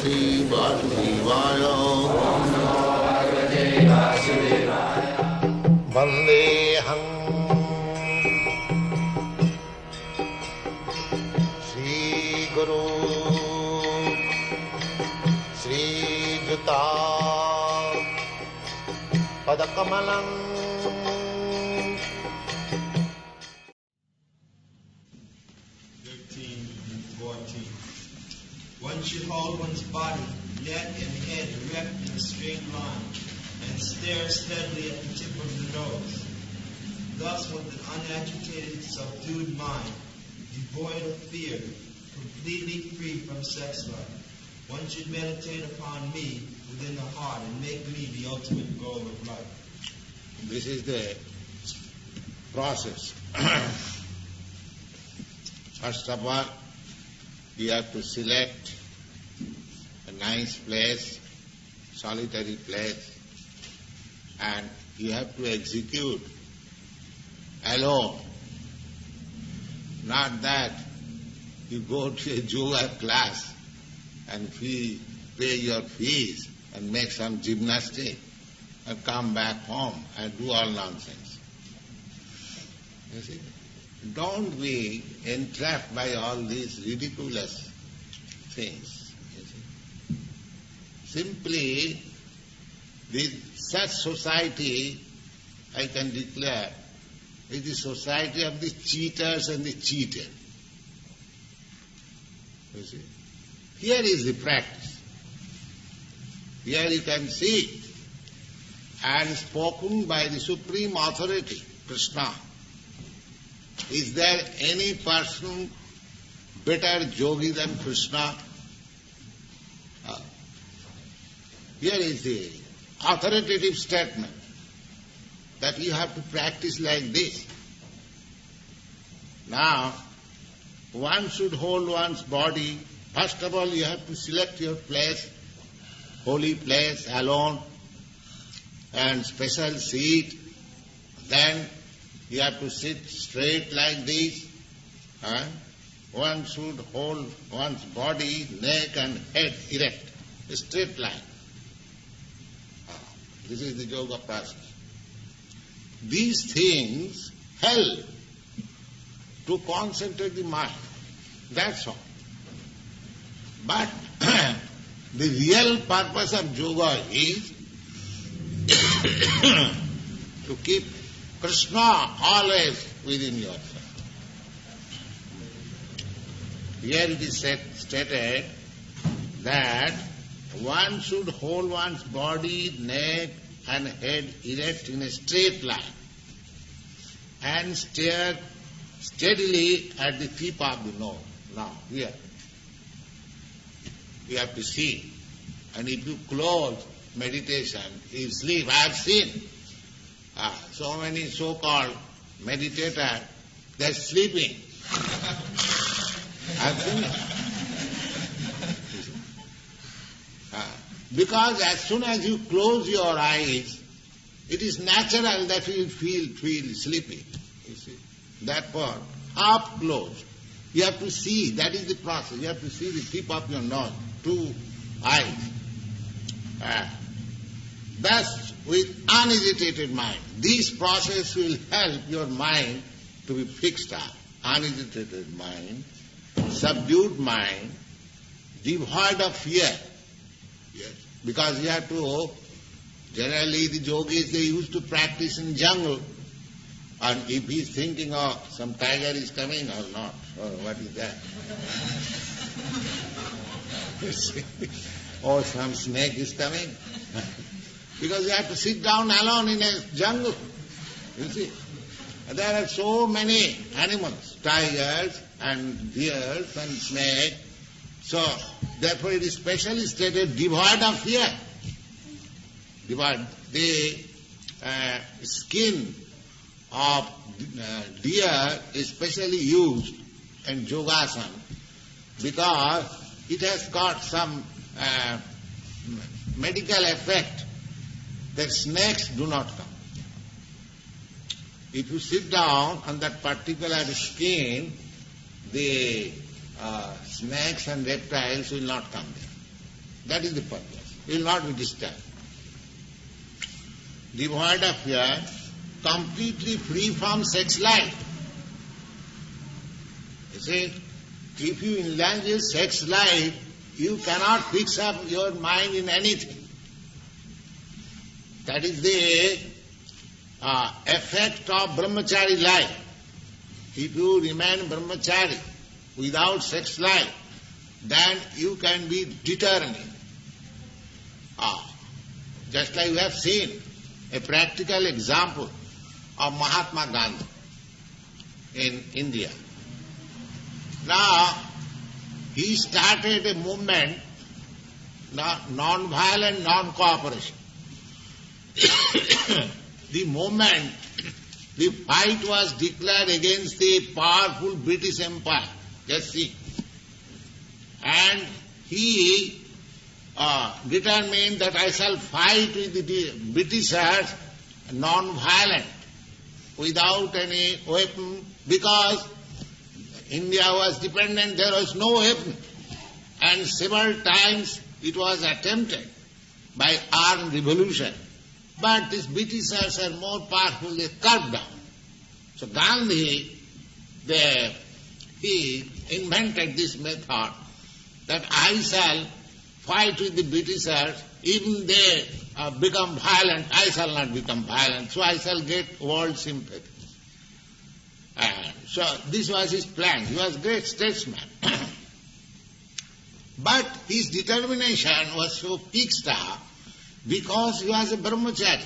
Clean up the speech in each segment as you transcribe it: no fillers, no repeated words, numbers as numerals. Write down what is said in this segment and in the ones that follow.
Bhagavate Vasudevaya. Vandeham Sri Guru Sri Juta Padakamalam. One should hold one's body, neck, and head erect in a straight line, and stare steadily at the tip of the nose. Thus, with an unagitated, subdued mind, devoid of fear, completely free from sex life, one should meditate upon me within the heart and make me the ultimate goal of life. This is the process. First of all, you have to select a nice place, solitary place, and you have to execute alone. Not that you go to a yoga class and pay your fees and make some gymnastic and come back home and do all nonsense. You see? Don't be entrapped by all these ridiculous things. You see? Simply, such society, I can declare, is the society of the cheaters and the cheated. You see? Here is the practice. Here you can see, and spoken by the Supreme Authority, Krishna. Is there any person better yogi than Krishna? Here is the authoritative statement that you have to practice like this. Now, one should hold one's body. First of all, you have to select your place, holy place, alone, and special seat. Then you have to sit straight like this. One should hold one's body, neck and head erect, a straight line. This is the yoga process. These things help to concentrate the mind. That's all. But the real purpose of yoga is to keep Krishna always within yourself. Here it is stated that one should hold one's body, neck and head erect in a straight line and stare steadily at the tip of the nose. Now, here, you have to see. And if you close meditation, you sleep. I have seen so many so-called meditators, they are sleeping. I have seen it. Because as soon as you close your eyes, it is natural that you feel sleepy. You see, that part, half closed. You have to see, that is the process. You have to see the tip of your nose, two eyes. Thus, with unagitated mind, this process will help your mind to be fixed up. Unagitated mind, subdued mind, devoid of fear. Yes. Because you have to, generally the yogis, they used to practice in jungle. And if he is thinking, oh, some tiger is coming or not, or what is that? Or some snake is coming. Because you have to sit down alone in a jungle. You see. There are so many animals, tigers and deers and snakes. So, therefore it is specially stated, devoid of fear. Devoid. The skin of deer is specially used in yogasana because it has got some medical effect that snakes do not come. If you sit down on that particular skin, the snakes and reptiles will not come there. That is the purpose. You will not be disturbed. Devoid of fear, completely free from sex life. You see, if you indulge in sex life, you cannot fix up your mind in anything. That is the effect of brahmachari life. If you remain brahmachari without sex life, then you can be determined. Just like we have seen a practical example of Mahatma Gandhi in India. Now, he started a movement, non-violent, non-cooperation. The moment the fight was declared against the powerful British Empire, just see, and he determined that I shall fight with the Britishers non-violent, without any weapon, because India was dependent, there was no weapon. And several times it was attempted by armed revolution. But these Britishers are more powerful, they cut down. So Gandhi, he invented this method that I shall fight with the Britishers, even they become violent, I shall not become violent, so I shall get world sympathy. And so this was his plan. He was a great statesman. But his determination was so fixed up because he was a brahmachari.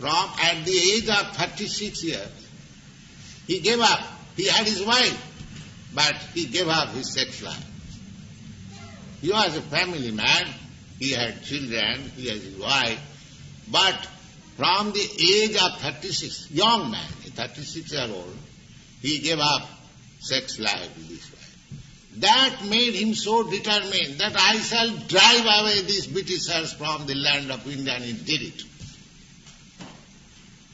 At the age of 36 years, he gave up. He had his wife, but he gave up his sex life. He was a family man. He had children, he had his wife. But from the age of 36, young man, 36-year-old, he gave up sex life with his wife. That made him so determined that I shall drive away these Britishers from the land of India, and he did it.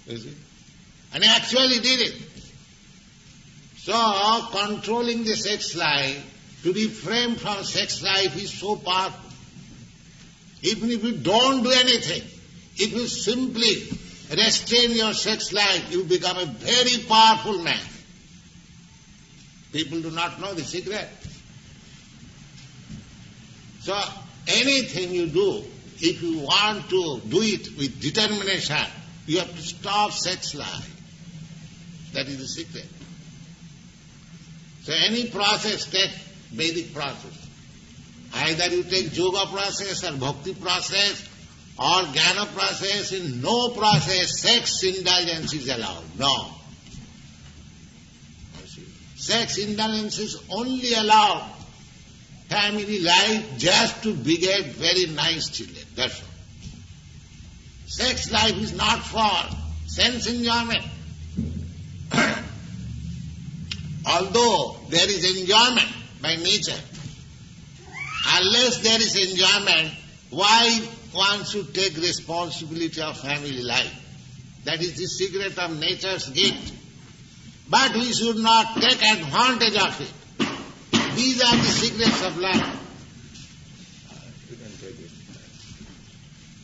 You see? And he actually did it. So, controlling the sex life, to refrain from sex life is so powerful. Even if you don't do anything, if you simply restrain your sex life, you become a very powerful man. People do not know the secret. So, anything you do, if you want to do it with determination, you have to stop sex life. That is the secret. So, any process, take Vedic process. Either you take yoga process or bhakti process or jnana process, in no process sex indulgence is allowed. No. Sex indulgence is only allowed family life just to beget very nice children. That's all. Sex life is not for sense enjoyment. Although there is enjoyment by nature, unless there is enjoyment, why one should take responsibility of family life? That is the secret of nature's gift. But we should not take advantage of it. These are the secrets of life.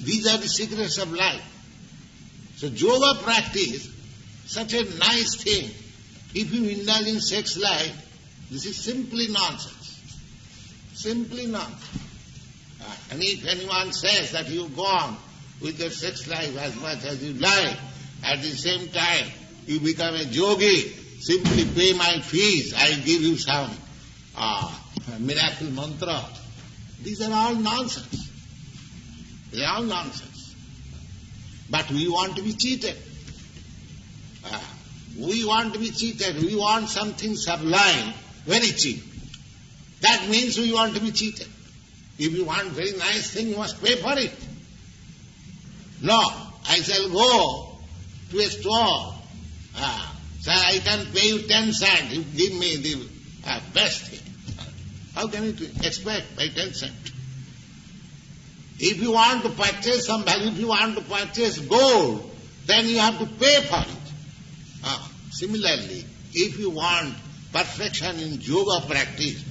These are the secrets of life. So yoga practice, such a nice thing. If you indulge in sex life, this is simply nonsense. Simply nonsense. And if anyone says that you go on with your sex life as much as you like, at the same time you become a yogi, simply pay my fees, I give you some miracle mantra. These are all nonsense. They are all nonsense. But we want to be cheated. We want to be cheated. We want something sublime, very cheap. That means we want to be cheated. If you want very nice thing, you must pay for it. No, I shall go to a store. Sir, I can pay you 10 cents. You give me the best thing. How can you expect by 10 cents? If you want to purchase some value, if you want to purchase gold, then you have to pay for it. Similarly, if you want perfection in yoga practice,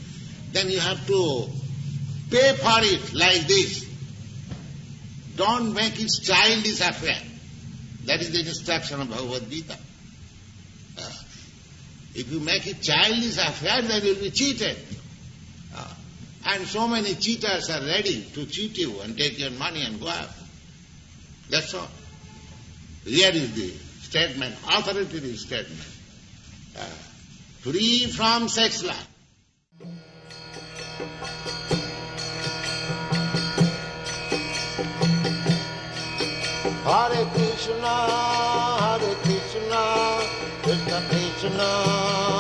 then you have to Pay for it like this. Don't make it childish affair. That is the instruction of Bhagavad Gita. If you make it childish affair, then you will be cheated. And so many cheaters are ready to cheat you and take your money and go out. That's all. Here is the statement, authoritative statement. Free from sex life. Hare Krishna, Krishna Krishna,